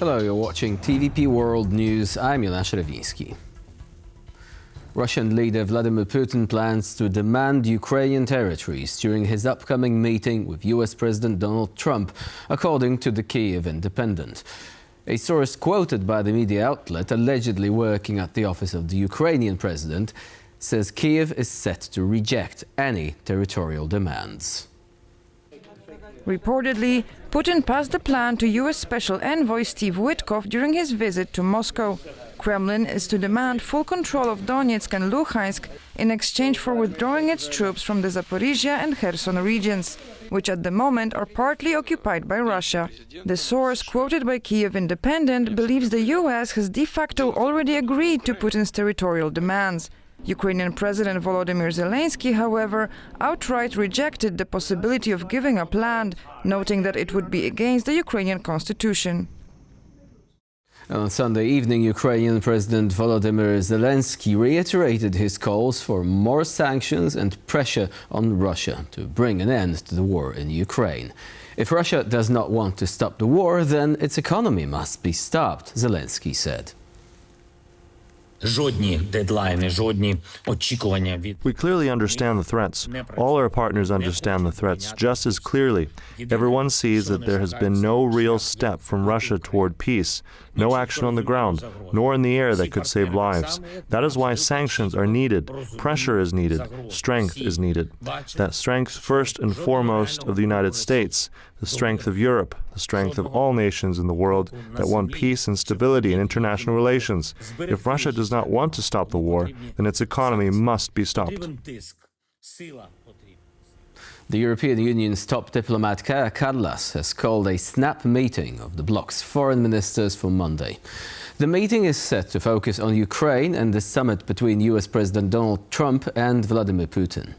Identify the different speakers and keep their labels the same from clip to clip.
Speaker 1: Hello, you're watching TVP World News. I'm Jonasz Rewiński. Russian leader Vladimir Putin plans to demand Ukrainian territories during his upcoming meeting with US President Donald Trump, according to the Kyiv Independent. A source quoted by the media outlet, allegedly working at the office of the Ukrainian president, says Kyiv is set to reject any territorial demands.
Speaker 2: Reportedly, Putin passed the plan to U.S. Special Envoy Steve Witkoff during his visit to Moscow. Kremlin is to demand full control of Donetsk and Luhansk in exchange for withdrawing its troops from the Zaporizhia and Kherson regions, which at the moment are partly occupied by Russia. The source, quoted by Kyiv Independent, believes the U.S. has de facto already agreed to Putin's territorial demands. Ukrainian President Volodymyr Zelenskyy, however, outright rejected the possibility of giving up land, noting that it would be against the Ukrainian constitution.
Speaker 1: On Sunday evening, Ukrainian President Volodymyr Zelenskyy reiterated his calls for more sanctions and pressure on Russia to bring an end to the war in Ukraine. If Russia does not want to stop the war, then its economy must be stopped, Zelenskyy said.
Speaker 3: We
Speaker 4: clearly understand the threats. All our partners understand the threats just as clearly. Everyone sees that there has been no real step from Russia toward peace, no action on the ground, nor in the air that could save lives. That is why sanctions are needed, pressure is needed, strength is needed. That strength first and foremost of the United States, the strength of Europe, the strength of all nations in the world that want peace and stability in international relations. If Russia does not want to stop the war, then its economy must be stopped.
Speaker 1: The European Union's top diplomat Kaja Kallas has called a snap meeting of the bloc's foreign ministers for Monday. The meeting is set to focus on Ukraine and the summit between US President Donald Trump and Vladimir Putin.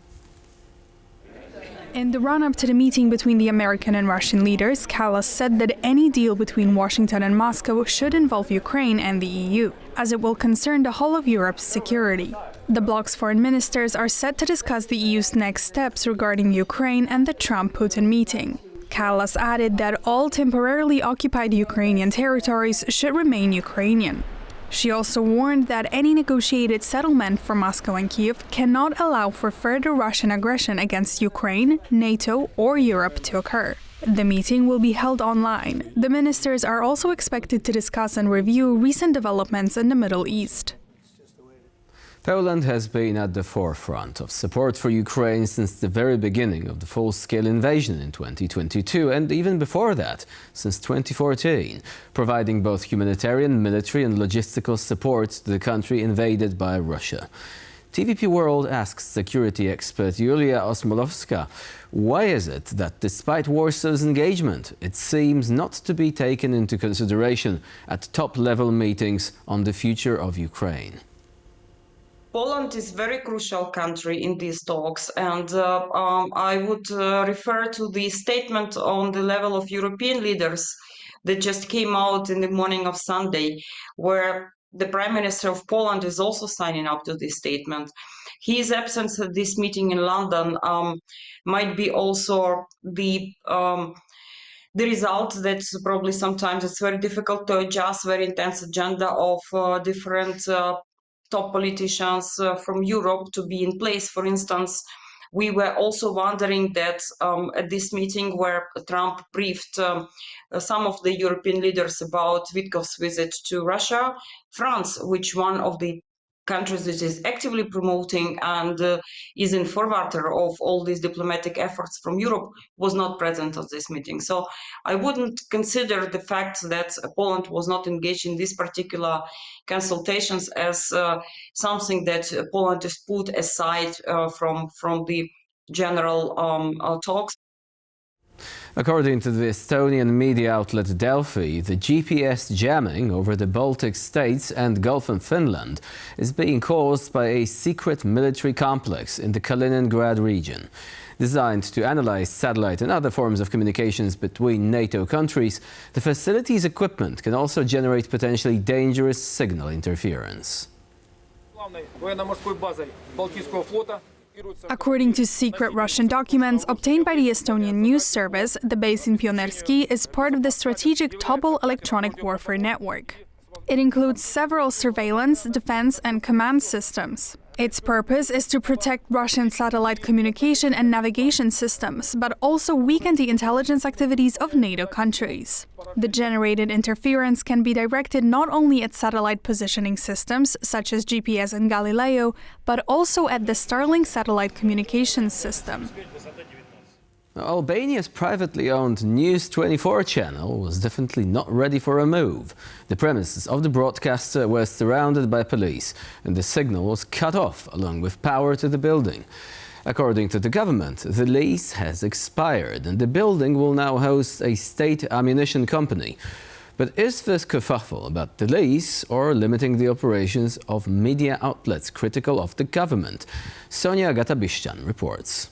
Speaker 5: In the run-up to the meeting between the American and Russian leaders, Kallas said that any deal between Washington and Moscow should involve Ukraine and the EU, as it will concern the whole of Europe's security. The bloc's foreign ministers are set to discuss the EU's next steps regarding Ukraine and the Trump-Putin meeting. Kallas added that all temporarily occupied Ukrainian territories should remain Ukrainian. She also warned that any negotiated settlement for Moscow and Kyiv cannot allow for further Russian aggression against Ukraine, NATO, or Europe to occur. The meeting will be held online. The ministers are also expected to discuss and review recent developments in the Middle East.
Speaker 1: Poland has been at the forefront of support for Ukraine since the very beginning of the full-scale invasion in 2022, and even before that, since 2014, providing both humanitarian, military and logistical support to the country invaded by Russia. TVP World asks security expert Julia Osmolowska, why is it that despite Warsaw's engagement, it seems not to be taken into consideration at top-level meetings on the future of Ukraine?
Speaker 6: Poland is a very crucial country in these talks, and I would refer to the statement on the level of European leaders that just came out in the morning of Sunday, where the Prime Minister of Poland is also signing up to this statement. His absence at this meeting in London might be also the result that probably sometimes it's very difficult to adjust very intense agenda of different top politicians from Europe to be in place. For instance, we were also wondering that at this meeting where Trump briefed some of the European leaders about Witkoff's visit to Russia, France, which one of the countries that is actively promoting and is in forwarder of all these diplomatic efforts from Europe, was not present at this meeting. So I wouldn't consider the fact that Poland was not engaged in these particular consultations as something that Poland is put aside from the general talks.
Speaker 1: According to the Estonian media outlet Delfi, the GPS jamming over the Baltic states and Gulf of Finland is being caused by a secret military complex in the Kaliningrad region. Designed to analyze satellite and other forms of communications between NATO countries, the facility's equipment can also generate potentially dangerous signal interference.
Speaker 5: According to secret Russian documents obtained by the Estonian news service, the base in Pionersky is part of the strategic Tobol electronic warfare network. It includes several surveillance, defense, and command systems. Its purpose is to protect Russian satellite communication and navigation systems, but also weaken the intelligence activities of NATO countries. The generated interference can be directed not only at satellite positioning systems, such as GPS and Galileo, but also at the Starlink satellite communications system.
Speaker 1: Albania's privately owned News 24 channel was definitely not ready for a move. The premises of the broadcaster were surrounded by police, and the signal was cut off along with power to the building. According to the government, the lease has expired and the building will now host a state ammunition company. But is this kerfuffle about the lease or limiting the operations of media outlets critical of the government? Sonia Gatabishchan reports.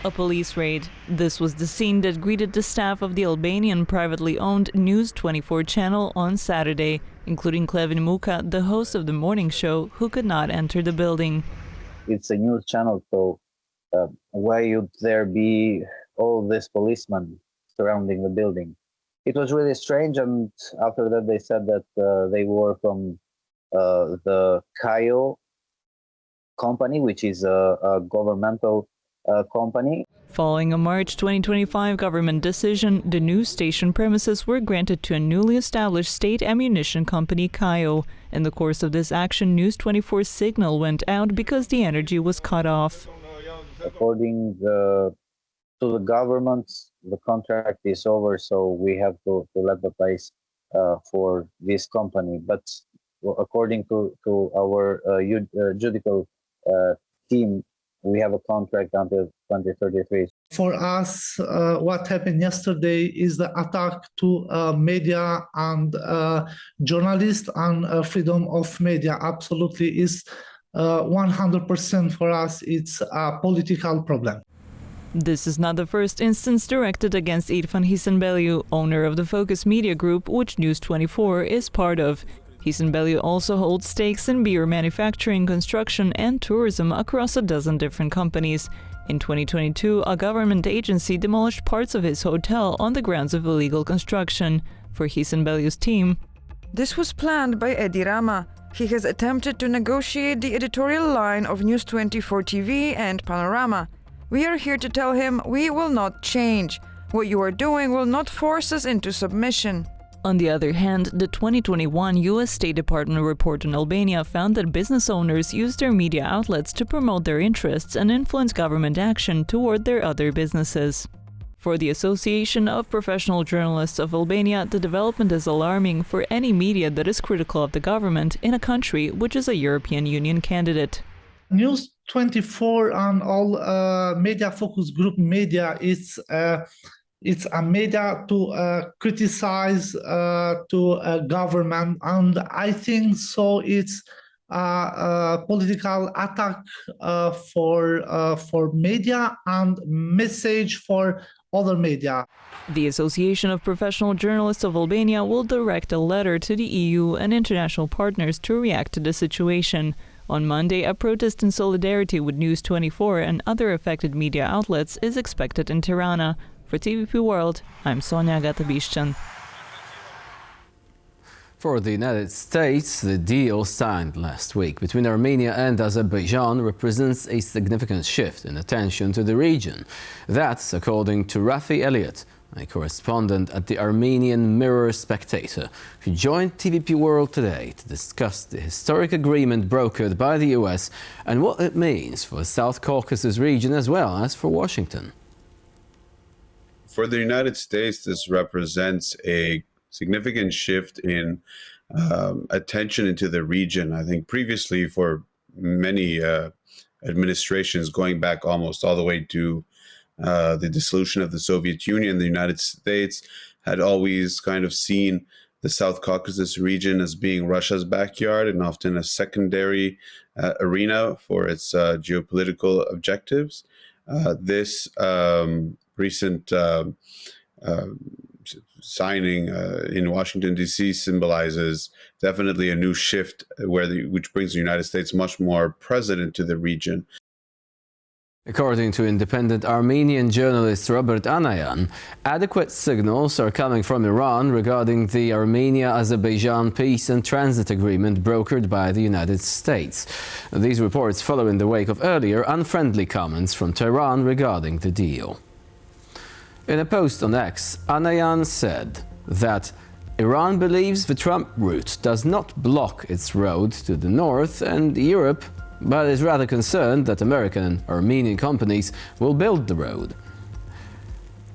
Speaker 3: A police raid. This was the scene that greeted the staff of the Albanian privately owned News 24 channel on Saturday, including Klevin Muka, the host of the morning show, who could not enter the building.
Speaker 7: It's a news channel, so why would there be all these policemen surrounding the building? It was really strange, and after that they said that they were from the Kyiv company, which is a governmental company.
Speaker 3: Following a March 2025 government decision, the news station premises were granted to a newly established state ammunition company, Kyiv. In the course of this action, News 24's signal went out because the energy was cut off.
Speaker 7: According to the government, the contract is over, so we have to let the place for this company. But according to our judicial team, we have a contract until 2033.
Speaker 8: For us, what happened yesterday is the attack to media and journalists and freedom of media. Absolutely is 100% for us. It's a political problem.
Speaker 3: This is not the first instance directed against Irfan Hisenbeliu, owner of the Focus Media Group, which News 24 is part of. Hisenbeliu also holds stakes in beer manufacturing, construction and tourism across a dozen different companies. In 2022, a government agency demolished parts of his hotel on the grounds of illegal construction. For Hisenbeliu's team,
Speaker 2: this was planned by Edi Rama. He has attempted to negotiate the editorial line of News 24 TV and Panorama. We are here to tell him we will not change. What you are doing will not force us into submission.
Speaker 3: On the other hand, the 2021 U.S. State Department report on Albania found that business owners use their media outlets to promote their interests and influence government action toward their other businesses. For the Association of Professional Journalists of Albania, the development is alarming for any media that is critical of the government in a country which is a European Union candidate.
Speaker 8: News 24 and all media focus group media is it's a media to criticize to government, and I think so. It's a political attack for media and message for other media.
Speaker 3: The Association of Professional Journalists of Albania will direct a letter to the EU and international partners to react to the situation. On Monday, a protest in solidarity with News 24 and other affected media outlets is expected in Tirana. For TVP World, I'm Sonia Gatabishchan.
Speaker 1: For the United States, the deal signed last week between Armenia and Azerbaijan represents a significant shift in attention to the region. That's according to Rafi Elliott, a correspondent at the Armenian Mirror Spectator, who joined TVP World today to discuss the historic agreement brokered by the US and what it means for the South Caucasus region as well as for Washington.
Speaker 9: For the United States, this represents a significant shift in attention into the region. I think previously for many administrations, going back almost all the way to the dissolution of the Soviet Union, the United States had always kind of seen the South Caucasus region as being Russia's backyard and often a secondary arena for its geopolitical objectives. This recent signing in Washington, D.C. symbolizes definitely a new shift which brings the United States much more present into the region.
Speaker 1: According to independent Armenian journalist Robert Anayan, adequate signals are coming from Iran regarding the Armenia-Azerbaijan peace and transit agreement brokered by the United States. These reports follow in the wake of earlier unfriendly comments from Tehran regarding the deal. In a post on X, Anayan said that Iran believes the Trump route does not block its road to the north, and Europe but is rather concerned that American and Armenian companies will build the road.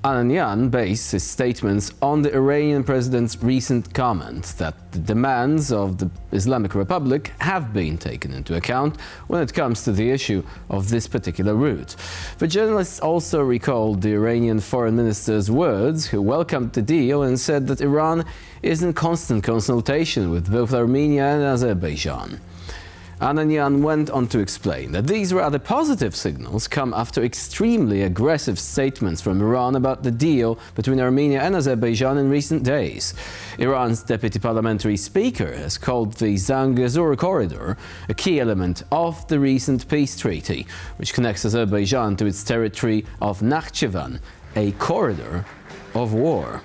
Speaker 1: Anayan based his statements on the Iranian president's recent comment that the demands of the Islamic Republic have been taken into account when it comes to the issue of this particular route. The journalists also recalled the Iranian foreign minister's words, who welcomed the deal and said that Iran is in constant consultation with both Armenia and Azerbaijan. Anayan went on to explain that these rather positive signals come after extremely aggressive statements from Iran about the deal between Armenia and Azerbaijan in recent days. Iran's deputy parliamentary speaker has called the Zangezur corridor a key element of the recent peace treaty, which connects Azerbaijan to its territory of Nakhchivan, a corridor of war.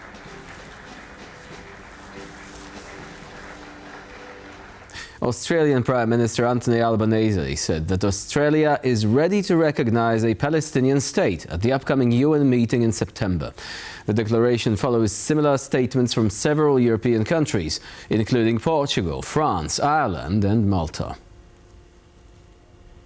Speaker 1: Australian Prime Minister Anthony Albanese said that Australia is ready to recognize a Palestinian state at the upcoming UN meeting in September. The declaration follows similar statements from several European countries, including Portugal, France, Ireland and Malta.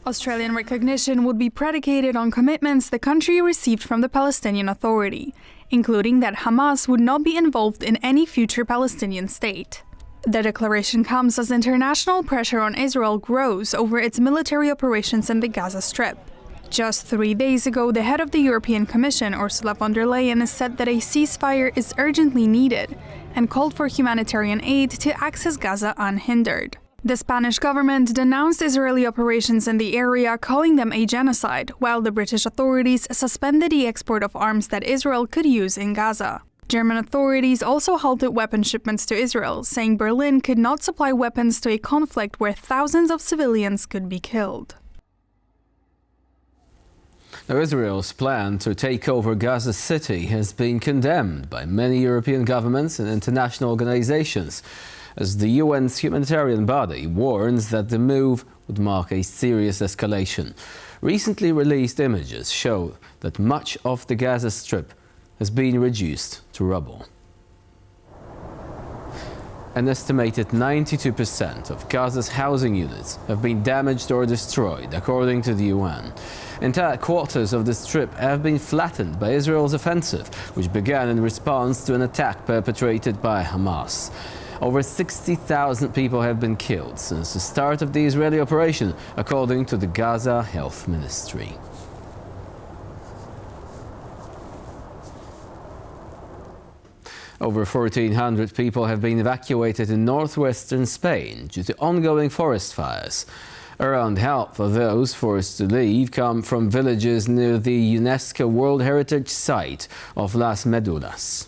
Speaker 5: Australian recognition would be predicated on commitments the country received from the Palestinian Authority, including that Hamas would not be involved in any future Palestinian state. The declaration comes as international pressure on Israel grows over its military operations in the Gaza Strip. Just 3 days ago, the head of the European Commission, Ursula von der Leyen, said that a ceasefire is urgently needed and called for humanitarian aid to access Gaza unhindered. The Spanish government denounced Israeli operations in the area, calling them a genocide, while the British authorities suspended the export of arms that Israel could use in Gaza. German authorities also halted weapon shipments to Israel, saying Berlin could not supply weapons to a conflict where thousands of civilians could be killed.
Speaker 1: Now, Israel's plan to take over Gaza City has been condemned by many European governments and international organizations, as the UN's humanitarian body warns that the move would mark a serious escalation. Recently released images show that much of the Gaza Strip has been reduced to rubble. An estimated 92% of Gaza's housing units have been damaged or destroyed, according to the UN. Entire quarters of the Strip have been flattened by Israel's offensive, which began in response to an attack perpetrated by Hamas. Over 60,000 people have been killed since the start of the Israeli operation, according to the Gaza Health Ministry. Over 1,400 people have been evacuated in northwestern Spain due to ongoing forest fires. Around half of those forced to leave come from villages near the UNESCO World Heritage Site of Las Medulas.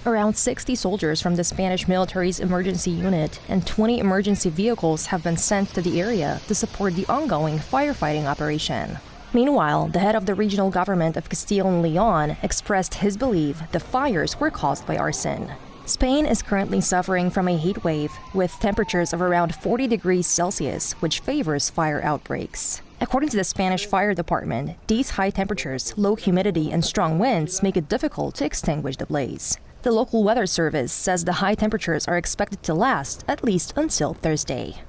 Speaker 10: Around 60 soldiers from the Spanish military's emergency unit and 20 emergency vehicles have been sent to the area to support the ongoing firefighting operation. Meanwhile, the head of the regional government of Castile and Leon expressed his belief the fires were caused by arson. Spain is currently suffering from a heat wave with temperatures of around 40 degrees Celsius, which favors fire outbreaks. According to the Spanish Fire Department, these high temperatures, low humidity, and strong winds make it difficult to extinguish the blaze. The local weather service says the high temperatures are expected to last at least until Thursday.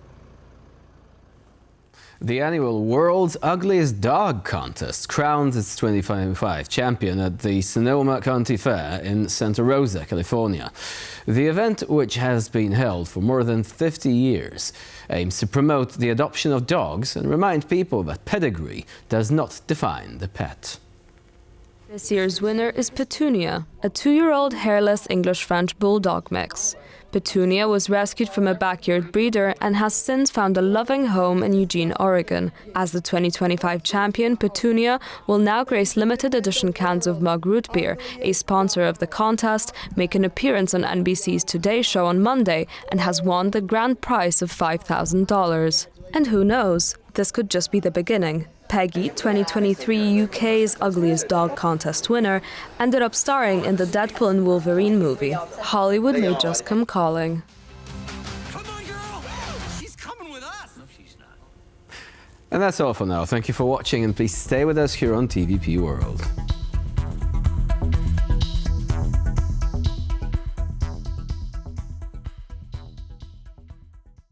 Speaker 1: The annual World's Ugliest Dog contest crowns its 2025 champion at the Sonoma County Fair in Santa Rosa, California. The event, which has been held for more than 50 years, aims to promote the adoption of dogs and remind people that pedigree does not define the pet.
Speaker 11: This year's winner is Petunia, a 2-year-old hairless English-French bulldog mix. Petunia was rescued from a backyard breeder and has since found a loving home in Eugene, Oregon. As the 2025 champion, Petunia will now grace limited edition cans of mug root beer, a sponsor of the contest, make an appearance on NBC's Today Show on Monday, and has won the grand prize of $5,000. And who knows, this could just be the beginning. Peggy, 2023 UK's Ugliest Dog Contest winner, ended up starring in the Deadpool and Wolverine movie. Hollywood may just come calling.
Speaker 12: Come on, girl! She's coming with us! No, she's not.
Speaker 1: And that's all for now. Thank you for watching, and please stay with us here on TVP World.